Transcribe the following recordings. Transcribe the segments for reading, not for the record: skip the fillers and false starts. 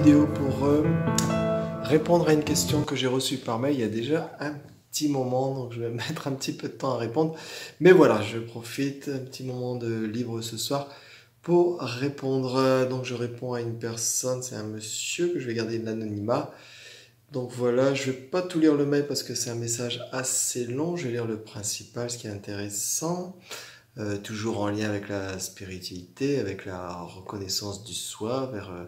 vidéo pour répondre à une question que j'ai reçue par mail il y a déjà un petit moment, donc je vais mettre un petit peu de temps à répondre. Mais voilà, je profite un petit moment de libre ce soir pour répondre. Donc je réponds à une personne, c'est un monsieur que je vais garder de l'anonymat. Donc voilà, je vais pas tout lire le mail parce que c'est un message assez long. Je vais lire le principal, ce qui est intéressant. Toujours en lien avec la spiritualité, avec la reconnaissance du soi, vers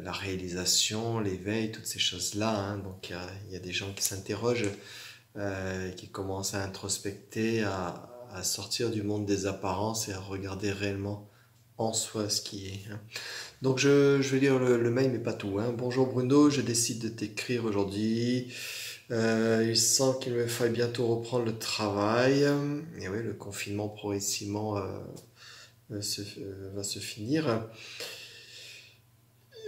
la réalisation, l'éveil, toutes ces choses-là. Hein. Donc il y a des gens qui s'interrogent, qui commencent à introspecter, à sortir du monde des apparences et à regarder réellement en soi ce qui est. Hein. Donc je vais lire le mail, mais pas tout. Hein. Bonjour Bruno, je décide de t'écrire aujourd'hui. Il semble qu'il me faille bientôt reprendre le travail. Et oui, le confinement progressivement va se finir.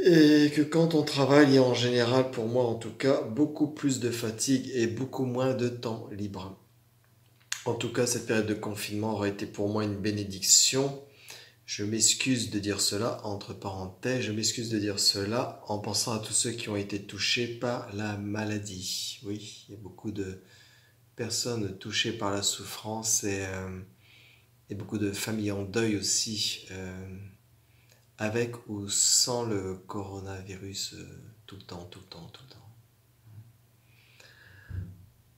Et que quand on travaille, il y a en général, pour moi en tout cas, beaucoup plus de fatigue et beaucoup moins de temps libre. En tout cas, cette période de confinement aurait été pour moi une bénédiction. Je m'excuse de dire cela, entre parenthèses, je m'excuse de dire cela en pensant à tous ceux qui ont été touchés par la maladie. Oui, il y a beaucoup de personnes touchées par la souffrance et beaucoup de familles en deuil aussi. Avec ou sans le coronavirus, tout le temps, tout le temps, tout le temps.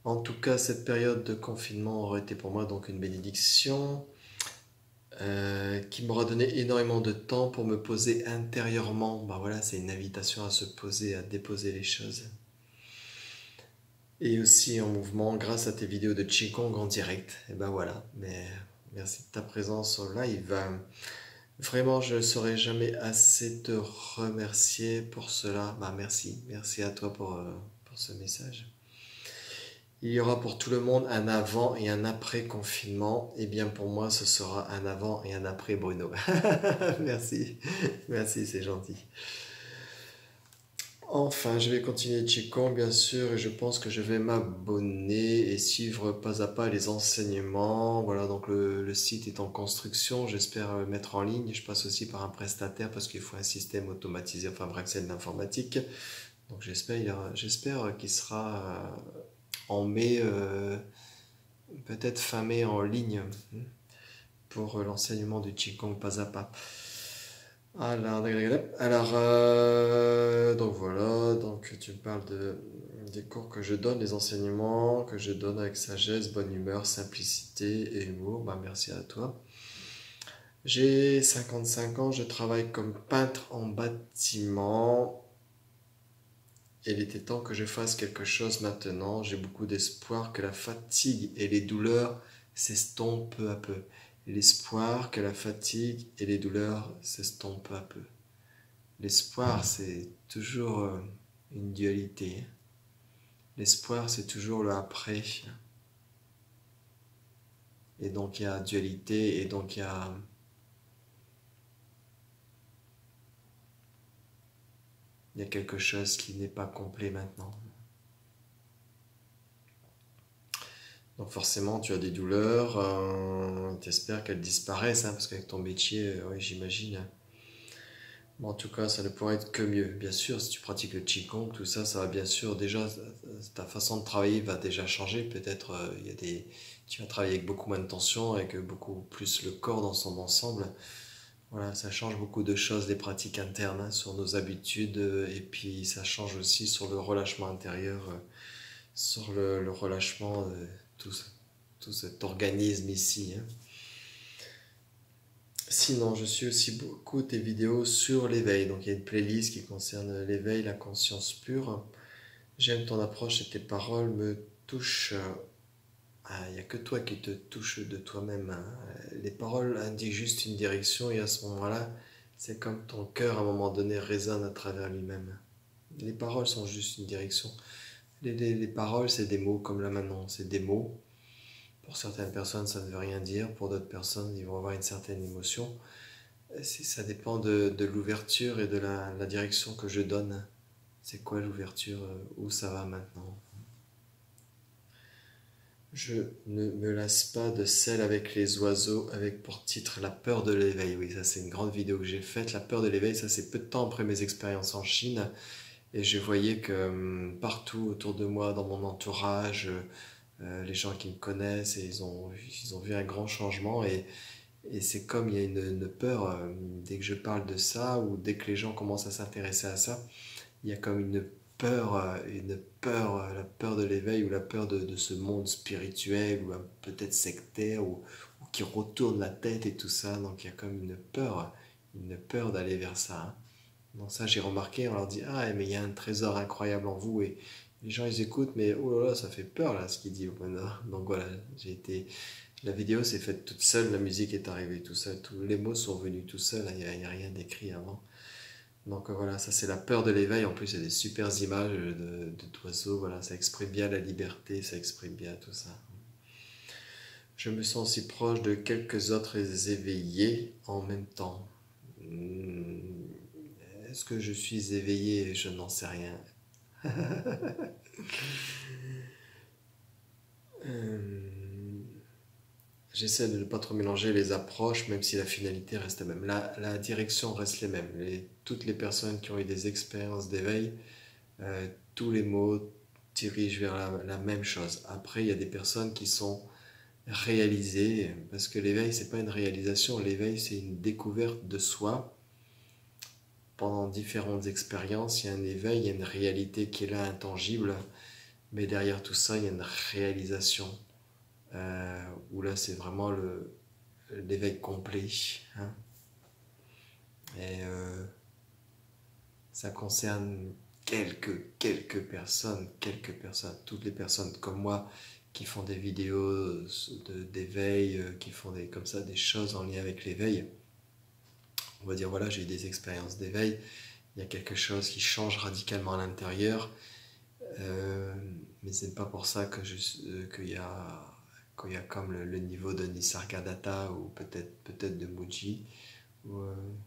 En tout cas, cette période de confinement aurait été pour moi donc une bénédiction qui m'aura donné énormément de temps pour me poser intérieurement. Ben voilà, c'est une invitation à se poser, à déposer les choses. Et aussi en mouvement grâce à tes vidéos de Qigong en direct. Et ben voilà, mais merci de ta présence au live. Vraiment, je ne saurais jamais assez te remercier pour cela. Bah, merci. Merci à toi pour ce message. Il y aura pour tout le monde un avant et un après confinement. Et bien pour moi, ce sera un avant et un après Bruno. Merci. Merci, c'est gentil. Enfin, je vais continuer Qigong, bien sûr, et je pense que je vais m'abonner et suivre pas à pas les enseignements. Voilà, donc le site est en construction, j'espère le mettre en ligne. Je passe aussi par un prestataire parce qu'il faut un système automatisé, enfin bref, c'est de l'informatique. Donc j'espère qu'il sera en mai, peut-être fin mai en ligne pour l'enseignement du Qigong pas à pas. Donc voilà, donc tu me parles des cours que je donne, des enseignements que je donne avec sagesse, bonne humeur, simplicité et humour. Bah, merci à toi. J'ai 55 ans, je travaille comme peintre en bâtiment. Il était temps que je fasse quelque chose maintenant. J'ai beaucoup d'espoir que la fatigue et les douleurs s'estompent peu à peu. L'espoir que la fatigue et les douleurs s'estompent peu à peu. L'espoir, c'est toujours une dualité. L'espoir, c'est toujours le après. Et donc, il y a dualité, et donc il y a quelque chose qui n'est pas complet maintenant. Donc, forcément, tu as des douleurs, tu espères qu'elles disparaissent, hein, parce qu'avec ton métier, oui, j'imagine. Bon, en tout cas, ça ne pourrait être que mieux. Bien sûr, si tu pratiques le Qigong, tout ça, ça va bien sûr. Déjà, ta façon de travailler va déjà changer. Peut-être tu vas travailler avec beaucoup moins de tension, avec beaucoup plus le corps dans son ensemble. Voilà, ça change beaucoup de choses, des pratiques internes, hein, sur nos habitudes. Et puis, ça change aussi sur le relâchement intérieur, sur le relâchement de tout cet organisme ici. Hein. Sinon, je suis aussi beaucoup tes vidéos sur l'éveil. Donc, il y a une playlist qui concerne l'éveil, la conscience pure. J'aime ton approche et tes paroles me touchent. Il n'y a que toi qui te touches de toi-même. Hein. Les paroles indiquent juste une direction et à ce moment-là, c'est comme ton cœur à un moment donné résonne à travers lui-même. Les paroles sont juste une direction. Les paroles, c'est des mots, comme là maintenant, c'est des mots. Pour certaines personnes, ça ne veut rien dire. Pour d'autres personnes, ils vont avoir une certaine émotion. Ça dépend de l'ouverture et de la direction que je donne. C'est quoi l'ouverture? Où ça va maintenant? Je ne me lasse pas de celle avec les oiseaux, avec pour titre La peur de l'éveil. Oui, ça c'est une grande vidéo que j'ai faite. La peur de l'éveil, ça c'est peu de temps après mes expériences en Chine. Et je voyais que partout autour de moi, dans mon entourage, les gens qui me connaissent, et ils ont vu un grand changement. Et c'est comme il y a une peur, dès que je parle de ça, ou dès que les gens commencent à s'intéresser à ça, il y a comme une peur, la peur de l'éveil ou la peur de ce monde spirituel ou peut-être sectaire ou qui retourne la tête et tout ça. Donc il y a comme une peur d'aller vers ça, hein. Donc ça j'ai remarqué, on leur dit ah mais il y a un trésor incroyable en vous et les gens ils écoutent mais oh là là ça fait peur là ce qu'il dit. Donc voilà, la vidéo s'est faite toute seule, la musique est arrivée tout seul, tous les mots sont venus tout seuls, hein. Il y a rien d'écrit avant. Donc voilà, ça c'est la peur de l'éveil. En plus, il y a des super images d'oiseaux. Voilà, ça exprime bien la liberté, ça exprime bien tout ça. Je me sens aussi proche de quelques autres éveillés en même temps. Hmm, est-ce que je suis éveillé? Je n'en sais rien. Euh, J'essaie de ne pas trop mélanger les approches, même si la finalité reste la même. La direction reste les mêmes. Toutes les personnes qui ont eu des expériences d'éveil, tous les mots dirigent vers la même chose. Après, il y a des personnes qui sont réalisées, parce que l'éveil, c'est pas une réalisation, l'éveil, c'est une découverte de soi. Pendant différentes expériences, il y a un éveil, il y a une réalité qui est là, intangible, mais derrière tout ça, il y a une réalisation, où là, c'est vraiment l'éveil complet, hein. Et ça concerne quelques personnes, toutes les personnes comme moi qui font des vidéos d'éveil, qui font comme ça des choses en lien avec l'éveil. On va dire voilà, j'ai eu des expériences d'éveil, il y a quelque chose qui change radicalement à l'intérieur, euh, mais c'est pas pour ça qu'il y a comme le niveau de Nisargadatta ou peut-être de Muji, où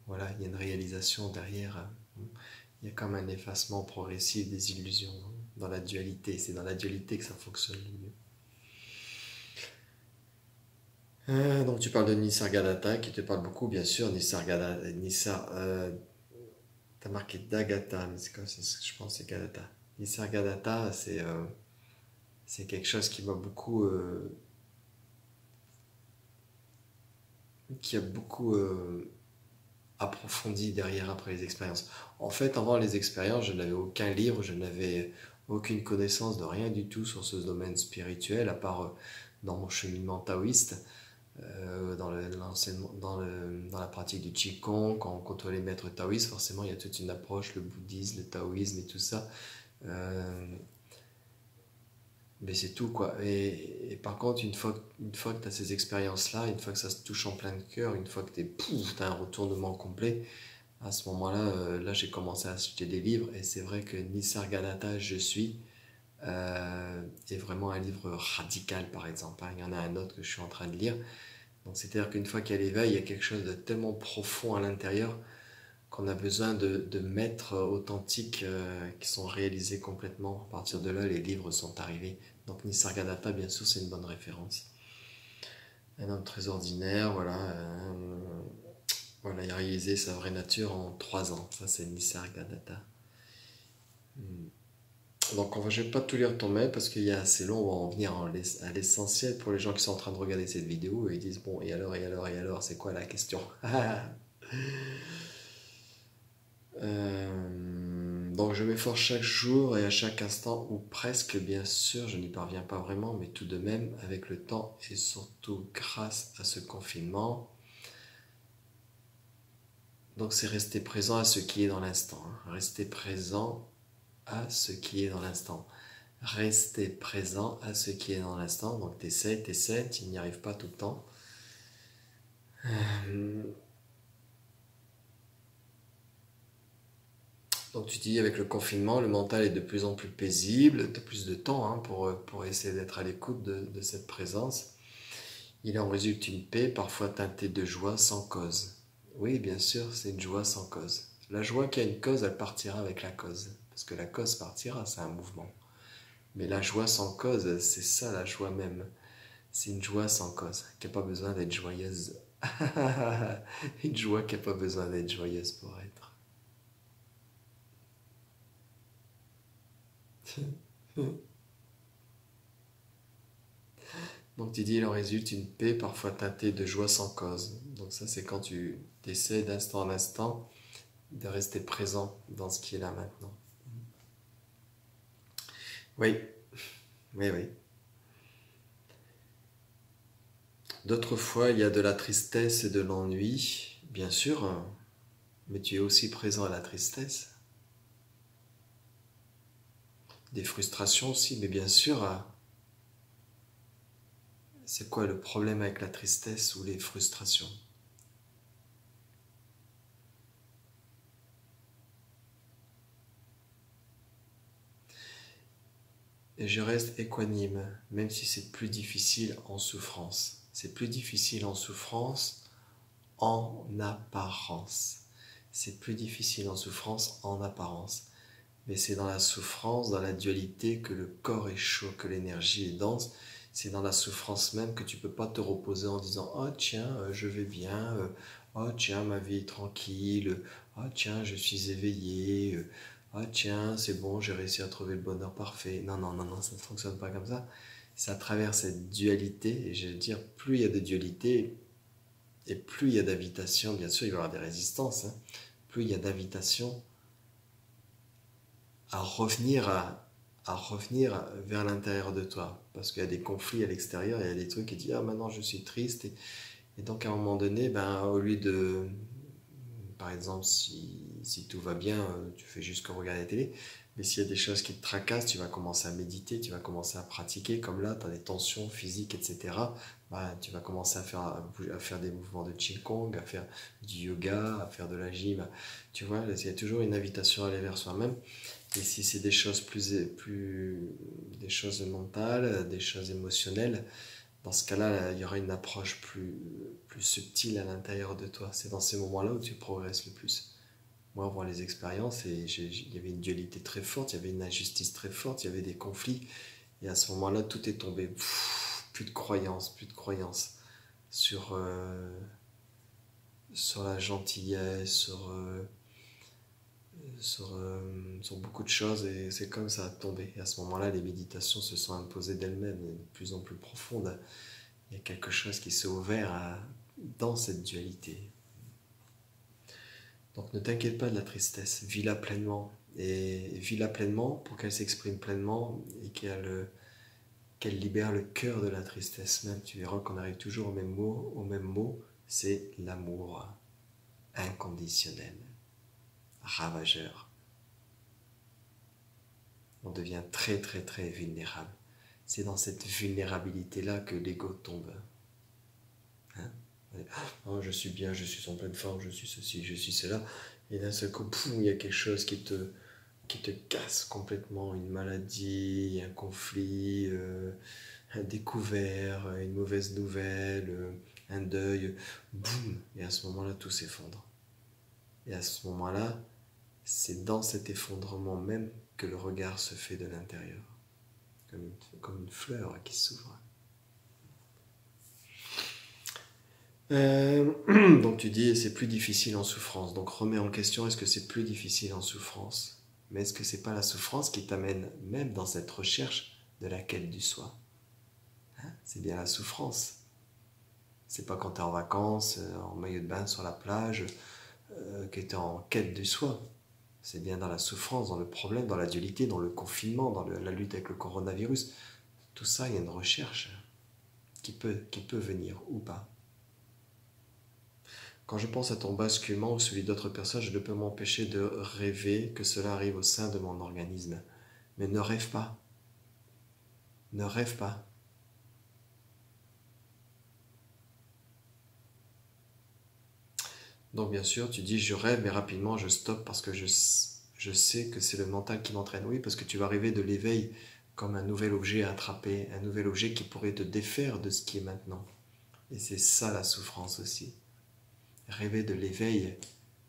voilà, il y a une réalisation derrière, hein. Il y a comme un effacement progressif des illusions dans la dualité. C'est dans la dualité que ça fonctionne le mieux. Donc tu parles de Nisargadatta qui te parle beaucoup, bien sûr. Nisargadatta, t'as marqué Dagatha, mais c'est quoi? Je pense que c'est Gadatta. Nisargadatta, c'est quelque chose qui m'a beaucoup, qui a beaucoup approfondi derrière après les expériences. En fait, avant les expériences, je n'avais aucun livre, je n'avais aucune connaissance de rien du tout sur ce domaine spirituel, à part dans mon cheminement taoïste, dans la pratique du Qigong, quand on côtoie les maîtres taoïstes, forcément il y a toute une approche, le bouddhisme, le taoïsme et tout ça. Euh, mais c'est tout quoi. Et par contre, une fois que tu as ces expériences-là, une fois que ça se touche en plein de cœur, une fois que t'as un retournement complet, à ce moment-là, là j'ai commencé à acheter des livres et c'est vrai que Nisargadatta, je suis, est vraiment un livre radical par exemple, hein. Il y en a un autre que je suis en train de lire. Donc c'est-à-dire qu'une fois qu'il y a l'éveil, il y a quelque chose de tellement profond à l'intérieur qu'on a besoin de maîtres authentiques qui sont réalisés complètement. À partir de là, les livres sont arrivés. Donc Nisargadatta, bien sûr, c'est une bonne référence. Un homme très ordinaire, voilà. Voilà, il a réalisé sa vraie nature en 3 ans. Ça, c'est Nisargadatta. Donc, je ne vais pas tout lire ton mail parce qu'il y a assez long. On va en venir à l'essentiel pour les gens qui sont en train de regarder cette vidéo et ils disent bon, et alors, c'est quoi la question? Donc, je m'efforce chaque jour et à chaque instant, ou presque, bien sûr, je n'y parviens pas vraiment, mais tout de même, avec le temps et surtout grâce à ce confinement. Donc, c'est rester présent à ce qui est dans l'instant, hein. Rester présent à ce qui est dans l'instant. Rester présent à ce qui est dans l'instant. Donc t'essaies, tu n'y arrives pas tout le temps. Donc tu dis avec le confinement, le mental est de plus en plus paisible, tu as plus de temps, hein, pour essayer d'être à l'écoute de cette présence. Il en résulte une paix, parfois teintée de joie sans cause. Oui, bien sûr, c'est une joie sans cause. La joie qui a une cause, elle partira avec la cause. Parce que la cause partira, c'est un mouvement. Mais la joie sans cause, c'est ça la joie même. C'est une joie sans cause, qui n'a pas besoin d'être joyeuse. Une joie qui n'a pas besoin d'être joyeuse pour être. Donc tu dis, il en résulte une paix parfois teintée de joie sans cause. Donc ça, c'est quand tu essaies d'instant en instant de rester présent dans ce qui est là maintenant. Oui, oui, oui. D'autres fois, il y a de la tristesse et de l'ennui, bien sûr, mais tu es aussi présent à la tristesse. Des frustrations aussi, mais bien sûr, c'est quoi le problème avec la tristesse ou les frustrations? Et je reste équanime, même si c'est plus difficile en souffrance. C'est plus difficile en souffrance en apparence. C'est plus difficile en souffrance en apparence. Mais c'est dans la souffrance, dans la dualité, que le corps est chaud, que l'énergie est dense. C'est dans la souffrance même que tu ne peux pas te reposer en disant « Oh tiens, je vais bien. Oh tiens, ma vie est tranquille. Oh tiens, je suis éveillé. Oh tiens, c'est bon, j'ai réussi à trouver le bonheur parfait. » Non, non, non, non, ça ne fonctionne pas comme ça. C'est à travers cette dualité, et je veux dire, plus il y a de dualité, et plus il y a d'invitation, bien sûr, il va y avoir des résistances, hein, plus il y a d'invitation à revenir vers l'intérieur de toi. Parce qu'il y a des conflits à l'extérieur, il y a des trucs qui disent « Ah, maintenant je suis triste. » Et donc à un moment donné, ben, au lieu de... Par exemple, si tout va bien, tu fais juste que regarder la télé. Mais s'il y a des choses qui te tracassent, tu vas commencer à méditer, tu vas commencer à pratiquer. Comme là, tu as des tensions physiques, etc. Ben, tu vas commencer à faire des mouvements de Qigong, à faire du yoga, à faire de la gym. Tu vois, il y a toujours une invitation à aller vers soi-même. Et si c'est des choses des choses mentales, des choses émotionnelles, dans ce cas-là, il y aura une approche plus subtile à l'intérieur de toi. C'est dans ces moments-là où tu progresses le plus. Moi, voir les expériences, il y avait une dualité très forte, il y avait une injustice très forte, il y avait des conflits. Et à ce moment-là, tout est tombé. Plus de croyance, plus de croyance sur, sur la gentillesse, sur beaucoup de choses, et c'est comme ça a tombé. Et à ce moment-là, les méditations se sont imposées d'elles-mêmes, de plus en plus profondes. Il y a quelque chose qui s'est ouvert dans cette dualité. Donc ne t'inquiète pas de la tristesse, vis-la pleinement. Et vis-la pleinement pour qu'elle s'exprime pleinement et qu'elle libère le cœur de la tristesse même. Tu verras qu'on arrive toujours au même mot, c'est l'amour inconditionnel, ravageur. On devient très très très vulnérable. C'est dans cette vulnérabilité-là que l'ego tombe. Hein? Oh, je suis bien, je suis en pleine forme, je suis ceci, je suis cela. Et d'un seul coup, poum, il y a quelque chose qui te casse complètement. Une maladie, un conflit, un découvert, une mauvaise nouvelle, un deuil. Boum! Et à ce moment-là, tout s'effondre. Et à ce moment-là, c'est dans cet effondrement même que le regard se fait de l'intérieur. Comme une fleur qui s'ouvre. Donc tu dis c'est plus difficile en souffrance. Donc remets en question, est-ce que c'est plus difficile en souffrance? Mais est-ce que c'est pas la souffrance qui t'amène même dans cette recherche de la quête du soi? Hein? C'est bien la souffrance. C'est pas quand tu es en vacances, en maillot de bain sur la plage, que tu es en quête du soi. C'est bien dans la souffrance, dans le problème, dans la dualité, dans le confinement, dans la lutte avec le coronavirus. Tout ça, il y a une recherche qui peut venir ou pas. Quand je pense à ton basculement ou celui d'autres personnes, je ne peux m'empêcher de rêver que cela arrive au sein de mon organisme. Mais ne rêve pas. Ne rêve pas. Donc bien sûr, tu dis je rêve, mais rapidement je stoppe parce que je sais que c'est le mental qui m'entraîne. Oui, parce que tu vas rêver de l'éveil comme un nouvel objet à attraper, un nouvel objet qui pourrait te défaire de ce qui est maintenant. Et c'est ça la souffrance aussi. Rêver de l'éveil,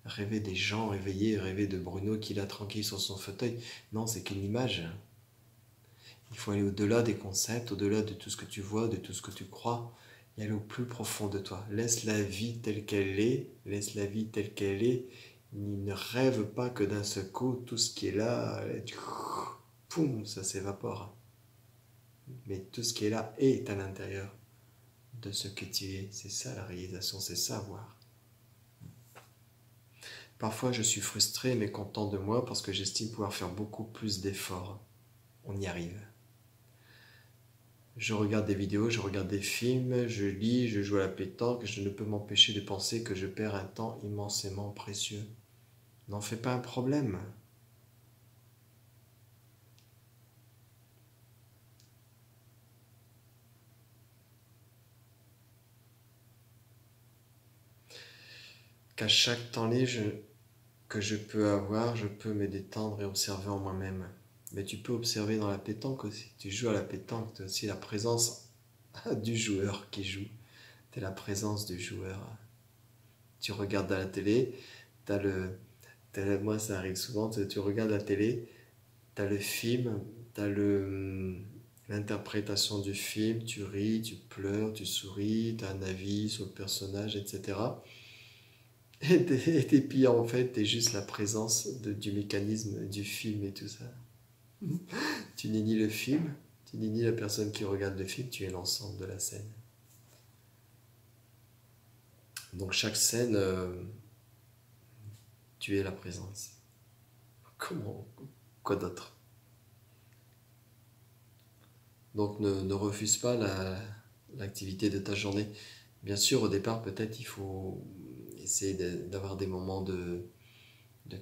rêver des gens réveillés, rêver de Bruno qui est là tranquille sur son fauteuil. Non, c'est qu'une image. Il faut aller au-delà des concepts, au-delà de tout ce que tu vois, de tout ce que tu crois, et aller au plus profond de toi. Laisse la vie telle qu'elle est, laisse la vie telle qu'elle est. Ne rêve pas que d'un seul coup, tout ce qui est là, poum, ça s'évapore. Mais tout ce qui est là est à l'intérieur de ce que tu es. C'est ça la réalisation, c'est savoir. Parfois, je suis frustré, mais content de moi parce que j'estime pouvoir faire beaucoup plus d'efforts. On y arrive. Je regarde des vidéos, je regarde des films, je lis, je joue à la pétanque, je ne peux m'empêcher de penser que je perds un temps immensément précieux. N'en fais pas un problème. Qu'à chaque temps libre que je peux avoir, je peux me détendre et observer en moi-même. Mais tu peux observer dans la pétanque aussi. Tu joues à la pétanque, tu as aussi la présence du joueur qui joue. Tu es la présence du joueur. Tu regardes à la télé, moi ça arrive souvent, tu regardes la télé, tu as le film, tu as l'interprétation du film, tu ris, tu pleures, tu souris, tu as un avis sur le personnage, etc. Et puis en fait, tu es juste la présence du mécanisme du film et tout ça. Tu n'es ni le film, tu n'es ni la personne qui regarde le film, tu es l'ensemble de la scène. Donc chaque scène, tu es la présence. Comment, quoi d'autre? Donc ne refuse pas l'activité de ta journée. Bien sûr, au départ, peut-être il faut essayer d'avoir des moments de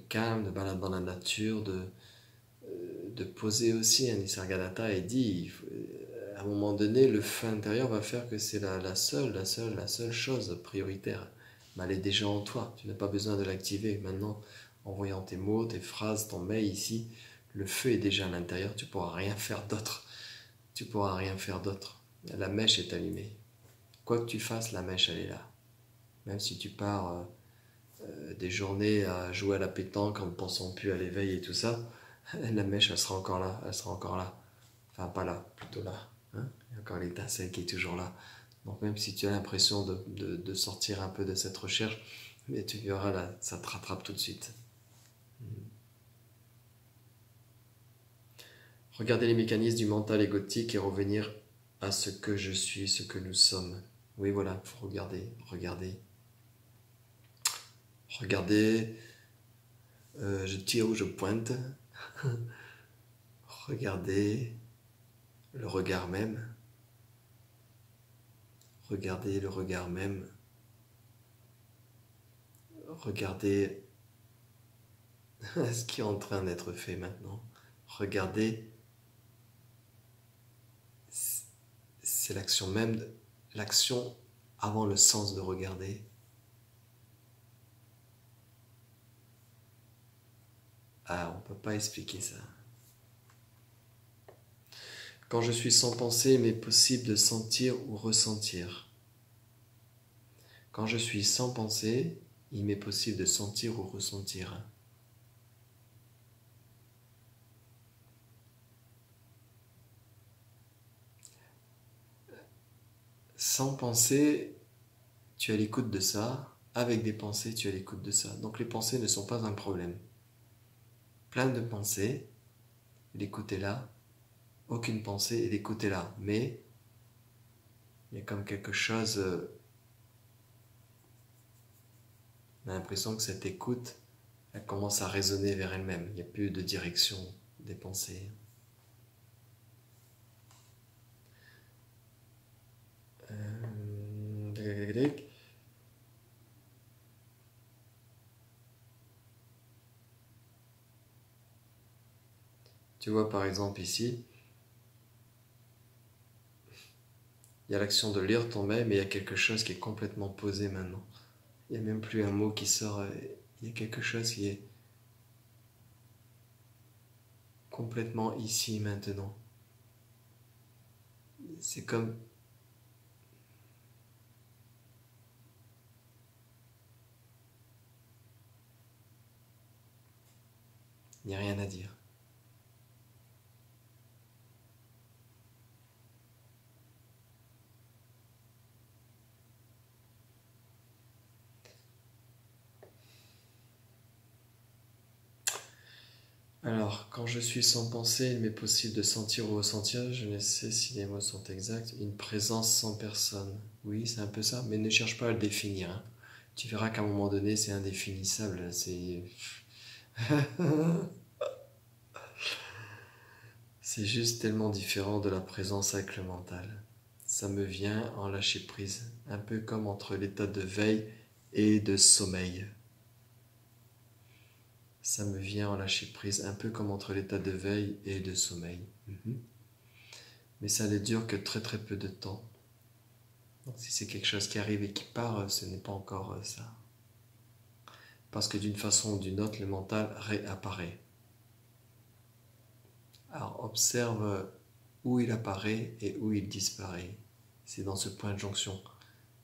calme, de balade dans la nature, de poser aussi. Un Nisargadatta et dit, à un moment donné, le feu intérieur va faire que c'est la seule chose prioritaire. Mais elle est déjà en toi. Tu n'as pas besoin de l'activer. Maintenant, en voyant tes mots, tes phrases, ton mail ici, le feu est déjà à l'intérieur. Tu pourras rien faire d'autre. Tu pourras rien faire d'autre. La mèche est allumée. Quoi que tu fasses, la mèche, elle est là. Même si tu pars des journées à jouer à la pétanque en ne pensant plus à l'éveil et tout ça, la mèche, elle sera encore là. Elle sera encore là. Enfin, pas là, plutôt là. Hein, il y a encore l'étincelle qui est toujours là. Donc même si tu as l'impression de sortir un peu de cette recherche, mais tu verras là, ça te rattrape tout de suite. Regarder les mécanismes du mental égotique et revenir à ce que je suis, ce que nous sommes. Oui, voilà, il faut regarder. Regardez, je tire ou je pointe. Regardez le regard même. Regardez le regard même. Regardez ce qui est en train d'être fait maintenant. Regardez, c'est l'action même, l'action avant le sens de regarder. Ah, on ne peut pas expliquer ça. Quand je suis sans pensée, il m'est possible de sentir ou ressentir. Quand je suis sans pensée, il m'est possible de sentir ou ressentir. Sans pensée, tu es à l'écoute de ça. Avec des pensées, tu es à l'écoute de ça. Donc les pensées ne sont pas un problème. Plein de pensées, l'écoute est là. Aucune pensée et l'écoute est là. Mais il y a comme quelque chose... on a l'impression que cette écoute, elle commence à résonner vers elle-même. Il n'y a plus de direction des pensées. Tu vois par exemple ici, il y a l'action de lire ton mail, mais il y a quelque chose qui est complètement posé maintenant. Il n'y a même plus un mot qui sort, il y a quelque chose qui est complètement ici maintenant. C'est comme... il n'y a rien à dire. Alors, quand je suis sans pensée, il m'est possible de sentir ou ressentir, je ne sais si les mots sont exacts, une présence sans personne. Oui, c'est un peu ça, mais ne cherche pas à le définir, hein. Tu verras qu'à un moment donné, c'est indéfinissable. C'est juste tellement différent de la présence avec le mental. Ça me vient en lâcher prise, un peu comme entre l'état de veille et de sommeil. Ça me vient en lâcher prise, un peu comme entre l'état de veille et de sommeil. Mais ça ne dure que très très peu de temps. Donc si c'est quelque chose qui arrive et qui part, ce n'est pas encore ça. Parce que d'une façon ou d'une autre, le mental réapparaît. Alors observe où il apparaît et où il disparaît. C'est dans ce point de jonction.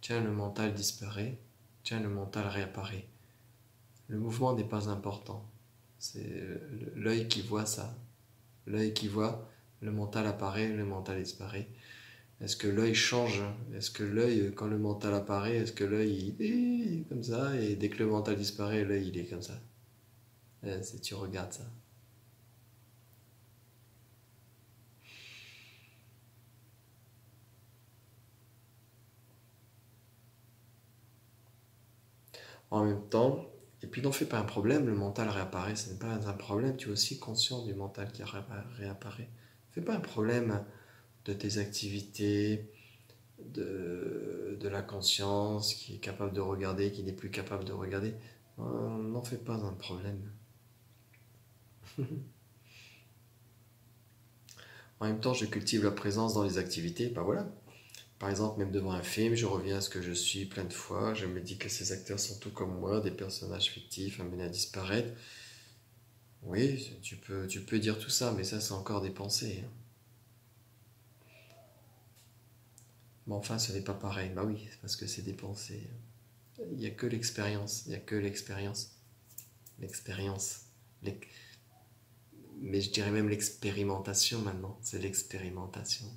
Tiens, le mental disparaît. Tiens, le mental réapparaît. Le mouvement n'est pas important. C'est l'œil qui voit ça. L'œil qui voit, le mental apparaît, le mental disparaît. Est-ce que l'œil change? Est-ce que l'œil, quand le mental apparaît, est-ce que l'œil il est comme ça et dès que le mental disparaît, l'œil il est comme ça? Si tu regardes ça. En même temps, et puis n'en fais pas un problème, le mental réapparaît, ce n'est pas un problème, tu es aussi conscient du mental qui réapparaît. Fais pas un problème de tes activités, de la conscience qui est capable de regarder, qui n'est plus capable de regarder. N'en fais pas un problème. En même temps, je cultive la présence dans les activités, ben voilà. Par exemple, même devant un film, je reviens à ce que je suis plein de fois, je me dis que ces acteurs sont tout comme moi, des personnages fictifs amenés à disparaître. Oui, tu peux dire tout ça, mais ça, c'est encore des pensées, hein. Mais enfin, ce n'est pas pareil. Bah oui, c'est parce que c'est des pensées. Il n'y a que l'expérience, il n'y a que l'expérience. L'expérience. Mais je dirais même l'expérimentation maintenant. C'est l'expérimentation.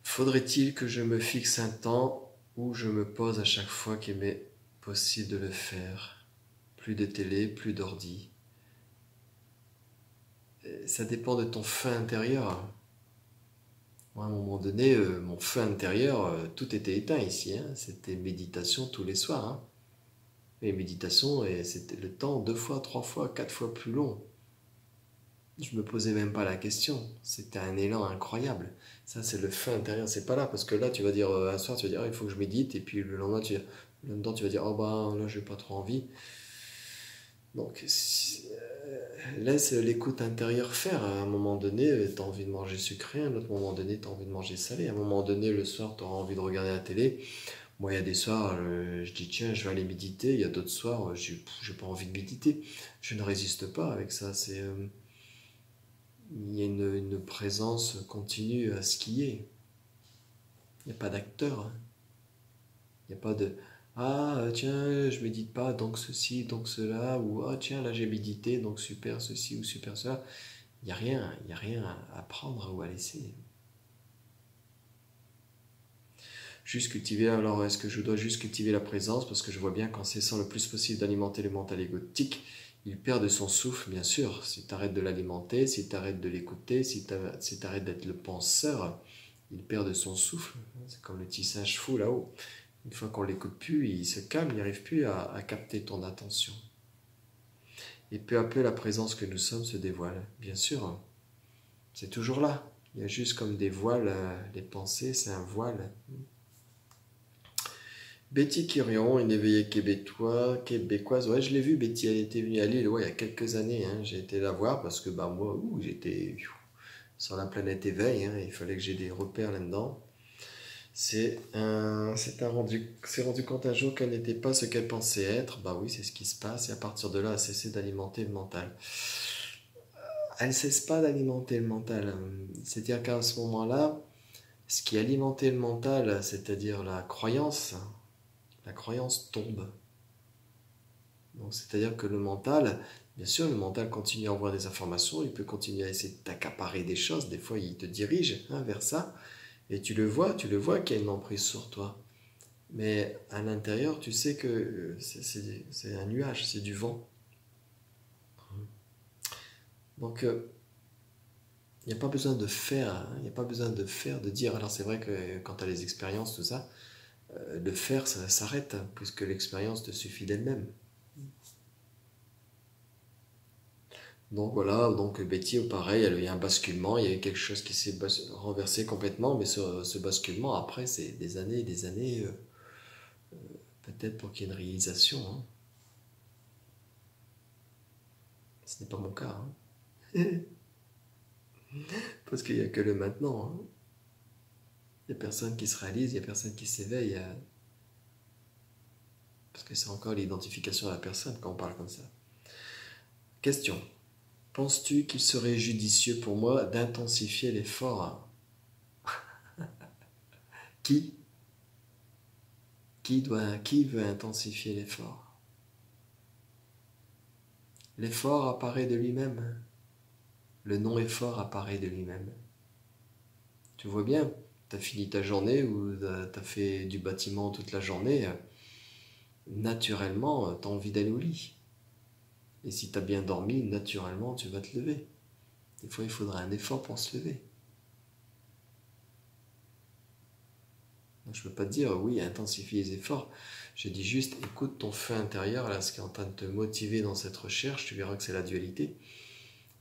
Faudrait-il que je me fixe un temps où je me pose à chaque fois qu'il m'est possible de le faire? Plus de télé, plus d'ordi. Ça dépend de ton feu intérieur. Moi, à un moment donné, mon feu intérieur, tout était éteint ici, hein. C'était méditation tous les soirs, hein. Et méditation, et c'était le temps 2 fois, 3 fois, 4 fois plus long. Je me posais même pas la question. C'était un élan incroyable. Ça, c'est le feu intérieur. C'est pas là parce que là, tu vas dire un soir, tu vas dire ah, il faut que je médite, et puis le lendemain, tu vas dire oh bah là, j'ai pas trop envie. Donc, laisse l'écoute intérieure faire. À un moment donné, tu as envie de manger sucré, à un autre moment donné, tu as envie de manger salé. À un moment donné, le soir, tu auras envie de regarder la télé. Moi, il y a des soirs, je dis tiens, je vais aller méditer. Il y a d'autres soirs, j'ai pas envie de méditer. Je ne résiste pas avec ça. Il y a une présence continue à ce qui est. Il n'y a pas d'acteur, hein. Il n'y a pas de ah tiens, je médite pas, donc ceci, donc cela, ou ah tiens, là j'ai médité, donc super ceci ou super cela. Il y a rien à prendre ou à laisser. Juste cultiver, alors est-ce que je dois juste cultiver la présence? Parce que je vois bien qu'en cessant le plus possible d'alimenter le mental égotique, il perd de son souffle, bien sûr. Si tu arrêtes de l'alimenter, si tu arrêtes de l'écouter, si tu arrêtes d'être le penseur, il perd de son souffle. C'est comme le petit singe fou là-haut. Une fois qu'on ne l'écoute plus, il se calme, il n'arrive plus à capter ton attention. Et peu à peu, la présence que nous sommes se dévoile. Bien sûr, c'est toujours là. Il y a juste comme des voiles, les pensées, c'est un voile. Betty Kirion, une éveillée québécoise. Ouais, je l'ai vue, Betty, elle était venue à Lille, ouais, il y a quelques années, hein. J'ai été la voir parce que bah, moi, j'étais sur la planète éveil, hein. Il fallait que j'ai des repères là-dedans. C'est rendu compte un jour qu'elle n'était pas ce qu'elle pensait être. Bah oui, c'est ce qui se passe. Et à partir de là, elle a cessé d'alimenter le mental. Elle ne cesse pas d'alimenter le mental. C'est-à-dire qu'à ce moment-là, ce qui alimentait le mental, c'est-à-dire la croyance tombe. Donc, c'est-à-dire que le mental, bien sûr, le mental continue à envoyer des informations, il peut continuer à essayer de t'accaparer des choses. Des fois, il te dirige, hein, vers ça. Et tu le vois qu'il y a une emprise sur toi. Mais à l'intérieur, tu sais que c'est un nuage, c'est du vent. Donc, il n'y a pas besoin de faire, hein, il n'y a pas besoin de faire, de dire. Alors c'est vrai que quand tu as les expériences, tout ça, le faire, ça s'arrête, hein, puisque l'expérience te suffit d'elle-même. Donc voilà, donc Betty, pareil, il y a un basculement, il y a quelque chose qui s'est renversé complètement, mais ce basculement, après, c'est des années et des années, peut-être pour qu'il y ait une réalisation, hein. Ce n'est pas mon cas, hein. Parce qu'il n'y a que le maintenant, hein. Il n'y a personne qui se réalise, il n'y a personne qui s'éveille, parce que c'est encore l'identification à la personne quand on parle comme ça. Question. Penses-tu qu'il serait judicieux pour moi d'intensifier l'effort? Qui qui veut intensifier l'effort? L'effort apparaît de lui-même. Le non-effort apparaît de lui-même. Tu vois bien, tu as fini ta journée ou tu as fait du bâtiment toute la journée, naturellement, tu as envie d'aller au lit. Et si tu as bien dormi, naturellement, tu vas te lever. Des fois, il faudra un effort pour se lever. Je ne peux pas te dire, oui, intensifie les efforts. Je dis juste, écoute ton feu intérieur, là, ce qui est en train de te motiver dans cette recherche, tu verras que c'est la dualité.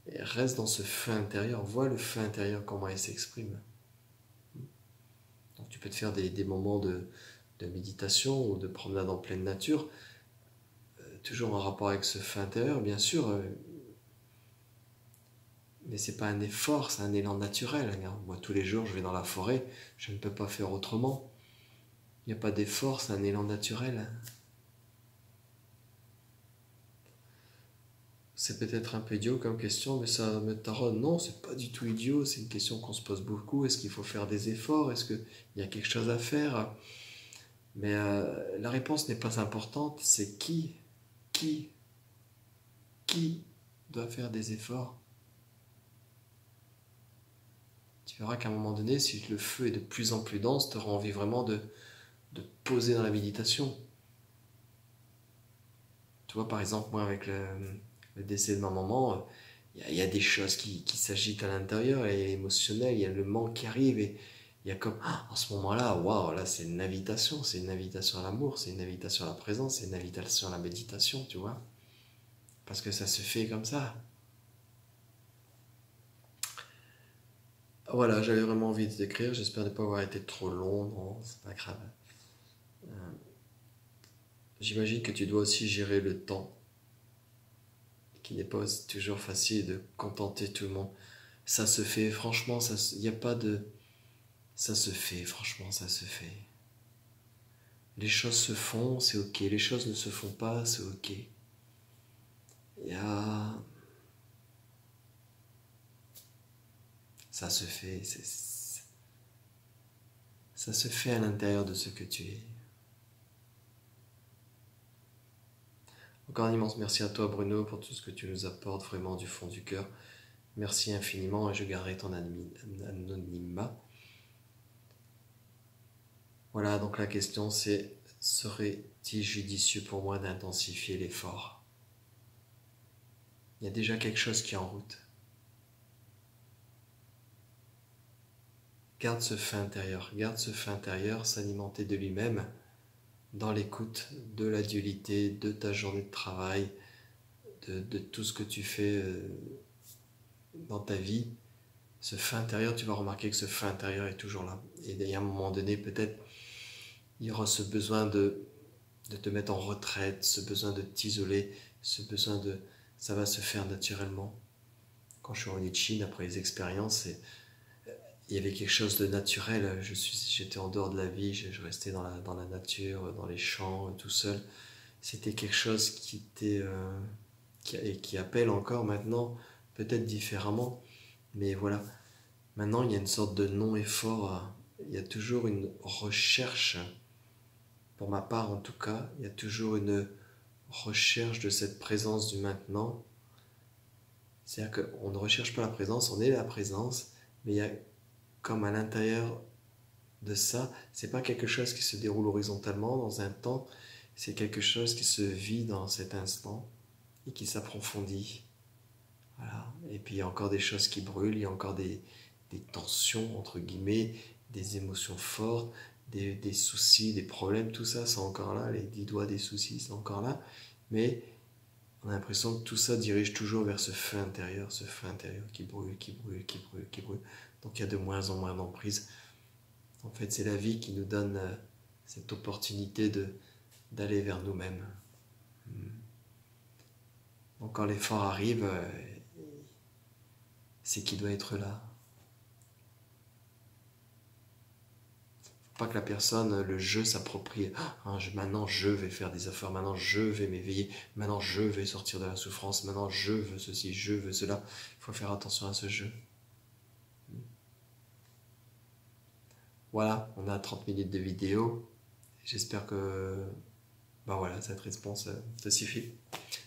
Et reste dans ce feu intérieur, vois le feu intérieur, comment il s'exprime. Donc tu peux te faire des moments de méditation ou de promenade en pleine nature, toujours en rapport avec ce feu intérieur, bien sûr, mais c'est pas un effort, c'est un élan naturel. Regarde, moi, tous les jours, je vais dans la forêt, je ne peux pas faire autrement. Il n'y a pas d'effort, c'est un élan naturel. C'est peut-être un peu idiot comme question, mais ça me taronne. Non, c'est pas du tout idiot, c'est une question qu'on se pose beaucoup. Est-ce qu'il faut faire des efforts? Est-ce qu'il y a quelque chose à faire? Mais la réponse n'est pas importante, c'est qui, qui doit faire des efforts? Tu verras qu'à un moment donné, si le feu est de plus en plus dense, tu auras envie vraiment de poser dans la méditation. Tu vois, par exemple, moi, avec le décès de ma maman, il y a des choses qui s'agitent à l'intérieur, et émotionnel, il y a le manque qui arrive, et il y a comme, en ce moment-là, waouh, là, c'est une invitation à l'amour, c'est une invitation à la présence, c'est une invitation à la méditation, tu vois, parce que ça se fait comme ça. Voilà, j'avais vraiment envie de t'écrire, j'espère ne pas avoir été trop long, non, c'est pas grave. J'imagine que tu dois aussi gérer le temps, qui n'est pas aussi toujours facile de contenter tout le monde. Ça se fait, franchement, il n'y a pas de... Ça se fait, franchement, ça se fait. Les choses se font, c'est ok. Les choses ne se font pas, c'est ok. Il y a... Ça se fait, ça se fait à l'intérieur de ce que tu es. Encore un immense merci à toi, Bruno, pour tout ce que tu nous apportes vraiment du fond du cœur. Merci infiniment, et je garderai ton anonymat. Voilà, donc la question c'est, serait-il judicieux pour moi d'intensifier l'effort? Il y a déjà quelque chose qui est en route. Garde ce feu intérieur s'alimenter de lui-même dans l'écoute de la dualité, de ta journée de travail, de tout ce que tu fais dans ta vie. Ce feu intérieur, tu vas remarquer que ce feu intérieur est toujours là. Et à un moment donné, peut-être, il y aura ce besoin de te mettre en retraite, ce besoin de t'isoler, ce besoin de... Ça va se faire naturellement. Quand je suis revenu de Chine, après les expériences, il y avait quelque chose de naturel. J'étais en dehors de la vie, je restais dans la nature, dans les champs, tout seul. C'était quelque chose qui appelle encore maintenant, peut-être différemment. Mais voilà, maintenant il y a une sorte de non-effort. Il y a toujours une recherche, pour ma part en tout cas, il y a toujours une recherche de cette présence du maintenant. C'est-à-dire qu'on ne recherche pas la présence, on est la présence, mais il y a comme à l'intérieur de ça. C'est pas quelque chose qui se déroule horizontalement dans un temps, c'est quelque chose qui se vit dans cet instant et qui s'approfondit. Voilà. Et puis il y a encore des choses qui brûlent, il y a encore des tensions, entre guillemets, des émotions fortes, des soucis, des problèmes, tout ça c'est encore là, les 10 doigts des soucis c'est encore là, mais on a l'impression que tout ça dirige toujours vers ce feu intérieur qui brûle, qui brûle, qui brûle, qui brûle. Donc il y a de moins en moins d'emprise. En fait c'est la vie qui nous donne cette opportunité d'aller vers nous-mêmes. Donc quand l'effort arrive, c'est qu'il doit être là. Pas que la personne, le je s'approprie. Maintenant je vais faire des efforts, maintenant je vais m'éveiller, maintenant je vais sortir de la souffrance, maintenant je veux ceci, je veux cela. Il faut faire attention à ce jeu. Voilà, on a 30 minutes de vidéo. J'espère que voilà, cette réponse te suffit.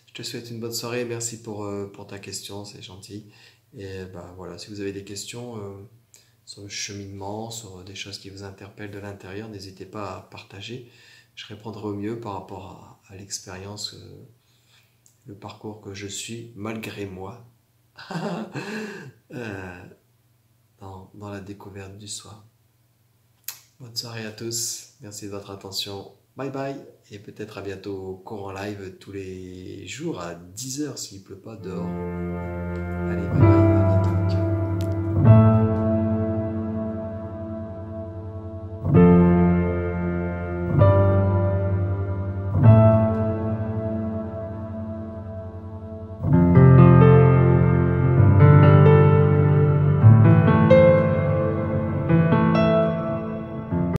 Je te souhaite une bonne soirée, merci pour ta question, c'est gentil. Et voilà, si vous avez des questions sur le cheminement, sur des choses qui vous interpellent de l'intérieur, n'hésitez pas à partager. Je répondrai au mieux par rapport à l'expérience, le parcours que je suis, malgré moi, dans la découverte du soi. Bonne soirée à tous, merci de votre attention, bye bye, et peut-être à bientôt au cours en live tous les jours à 10 h s'il ne pleut pas dehors. Allez, bye.